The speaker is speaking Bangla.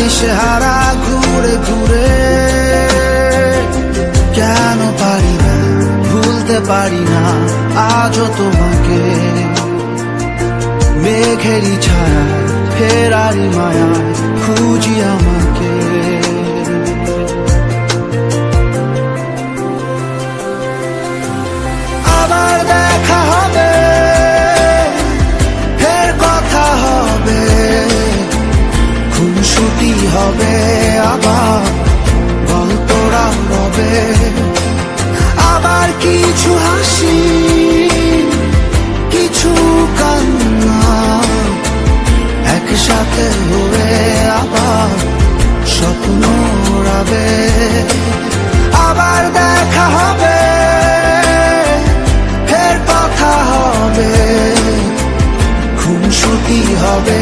দিশেহারা ঘুরে ঘুরে, কেন পারি না ভুলতে পারি না আজও তোমাকে। মেঘেরই ছায়া ফেরারি মায়ায় খুঁজি আমাকে। আবার দেখা হবে, ফের কথা হবে, খুনসুটি হবে, আবার গল্পরা রবে। আবার কিছু হাসি, কিছু কান্না, একসাথে হয়ে আবার স্বপ্ন উড়াবে। আবার দেখা হবে, ফের কথা হবে, খুনসুটি হবে।